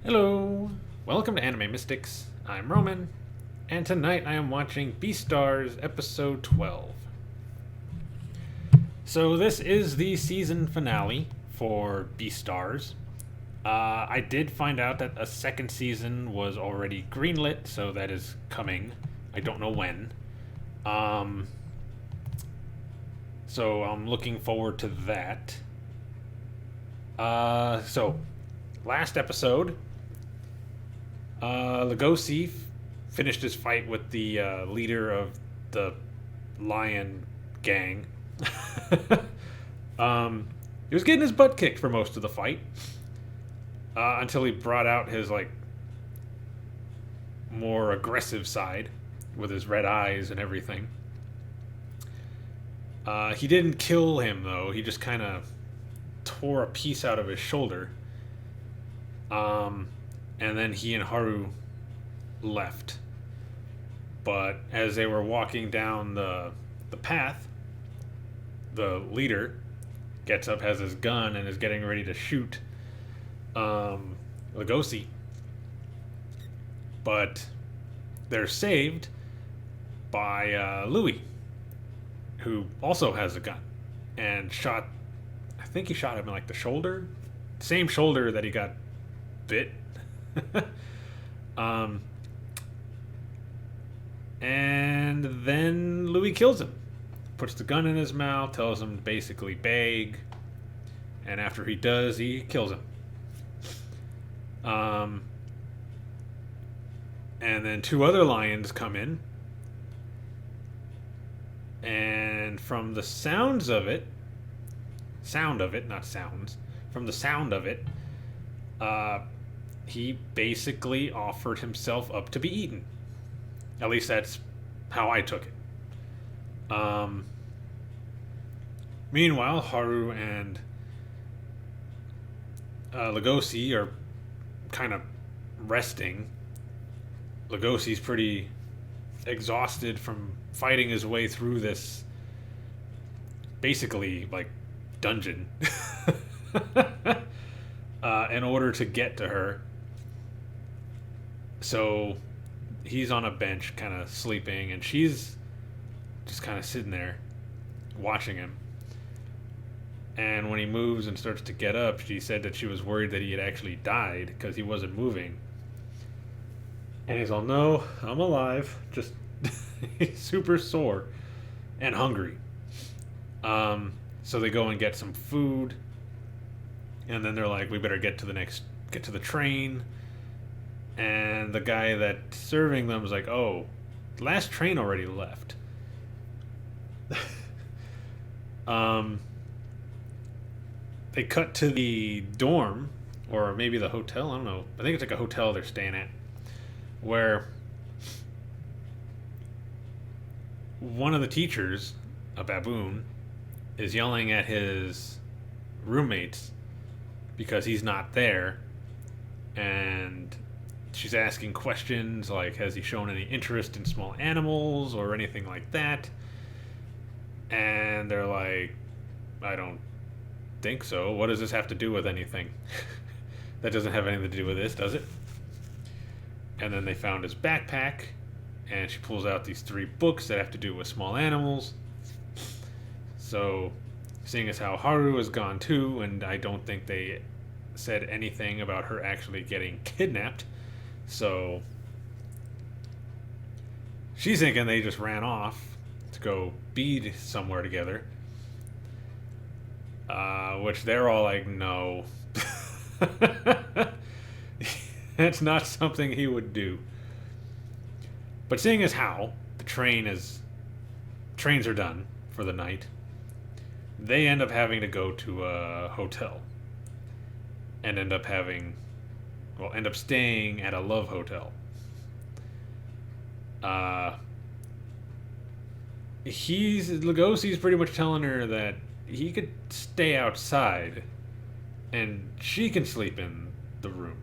Hello! Welcome to Anime Mystics. I'm Roman, and tonight I am watching Beastars episode 12. So, this is the season finale for Beastars. I did find out that a second season was already greenlit, so that is coming. I don't know when. Um, so, I'm looking forward to that. Last episode, Lugosi finished his fight with the leader of the lion gang. He was getting his butt kicked for most of the fight until he brought out his more aggressive side with his red eyes and everything. He didn't kill him though. He just kind of tore a piece out of his shoulder. And then he and Haru left. But as they were walking down the path, the leader gets up, has his gun, and is getting ready to shoot Lugosi. But they're saved by Louis, who also has a gun, and I think he shot him in the shoulder. Same shoulder that he got bit. And then Louis kills him, puts the gun in his mouth, tells him to basically beg, and after he does, he kills him. And then two other lions come in, and from the sound of it, not sounds, from the sound of it, he basically offered himself up to be eaten. At least that's how I took it. Meanwhile, Haru and Lugosi are kind of resting. Lugosi's pretty exhausted from fighting his way through this basically dungeon in order to get to her. So he's on a bench kind of sleeping, and she's just kind of sitting there watching him. And when he moves and starts to get up, she said that she was worried that he had actually died because he wasn't moving. And he's all, no, I'm alive, just he's super sore and hungry. So they go and get some food, and then they're like, we better get to the train. And the guy that's serving them was like, oh, the last train already left. They cut to the dorm, or maybe the hotel, I don't know. I think it's like a hotel they're staying at, where one of the teachers, a baboon, is yelling at his roommates because he's not there, and she's asking questions like, has he shown any interest in small animals or anything like that? And they're like, I don't think so. What does this have to do with anything? That doesn't have anything to do with this, does it? And then they found his backpack, and she pulls out these 3 books that have to do with small animals. So, seeing as how Haru is gone too, and I don't think they said anything about her actually getting kidnapped, so she's thinking they just ran off to go be somewhere together. Which they're all like, no. That's not something he would do. But seeing as how the trains are done for the night, they end up having to go to a hotel. And end up staying at a love hotel. Lugosi's pretty much telling her that he could stay outside and she can sleep in the room.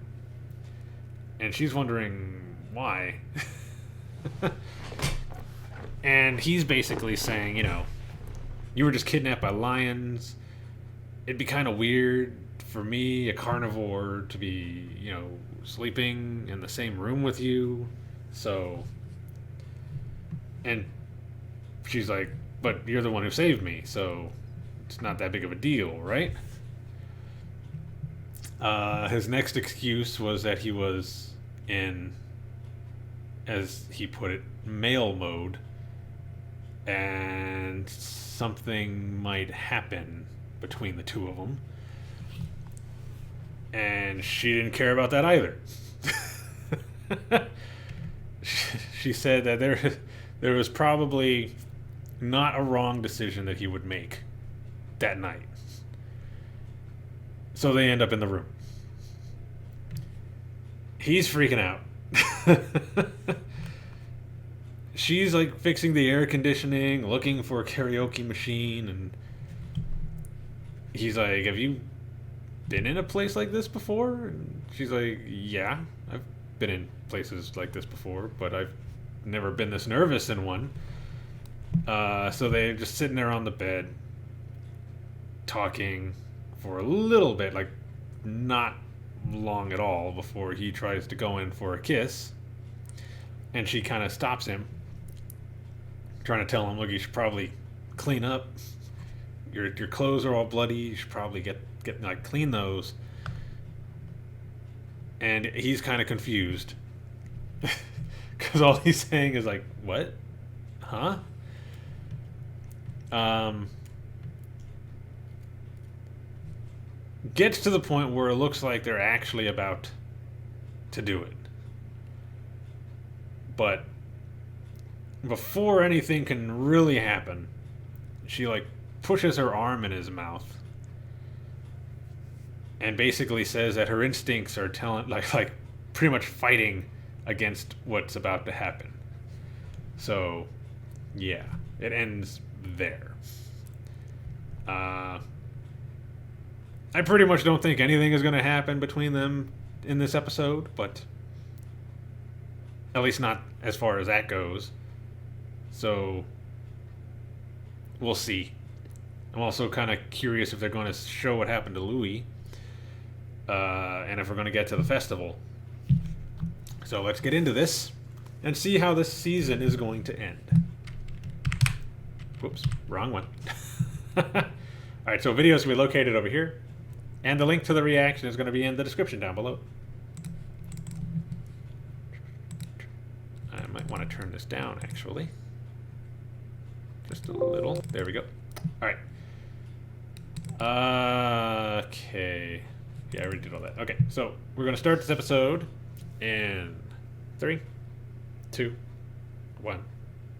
And she's wondering why. And he's basically saying, you were just kidnapped by lions. It'd be kind of weird for me, a carnivore, to be, sleeping in the same room with you. So, and she's like, but you're the one who saved me, so it's not that big of a deal, right? His next excuse was that he was in, as he put it, male mode, and something might happen between the two of them. And she didn't care about that either. She said that there was probably not a wrong decision that he would make that night. So they end up in the room. He's freaking out. She's like fixing the air conditioning, looking for a karaoke machine, and he's like, "Have you been in a place like this before?" And she's like, "Yeah, I've been in places like this before, but I've never been this nervous in one." So they're just sitting there on the bed, talking for a little bit, like not long at all, before he tries to go in for a kiss. And she kind of stops him, trying to tell him, "Look, you should probably clean up. Your clothes are all bloody. You should probably get like clean those." And he's kind of confused because all he's saying is like, "What? Huh?" Gets to the point where it looks like they're actually about to do it. But before anything can really happen, she like pushes her arm in his mouth and basically says that her instincts are telling, like pretty much fighting against what's about to happen. So, yeah, it ends there. I pretty much don't think anything is going to happen between them in this episode, but at least not as far as that goes. So we'll see. I'm also kind of curious if they're going to show what happened to Louis, and if we're going to get to the festival. So let's get into this and see how this season is going to end. Whoops, wrong one. Alright, so videos will be located over here, and the link to the reaction is going to be in the description down below. I might want to turn this down, actually. Just a little. There we go. Alright. Okay. Yeah, I already did all that. Okay, so we're going to start this episode in 3, 2, 1.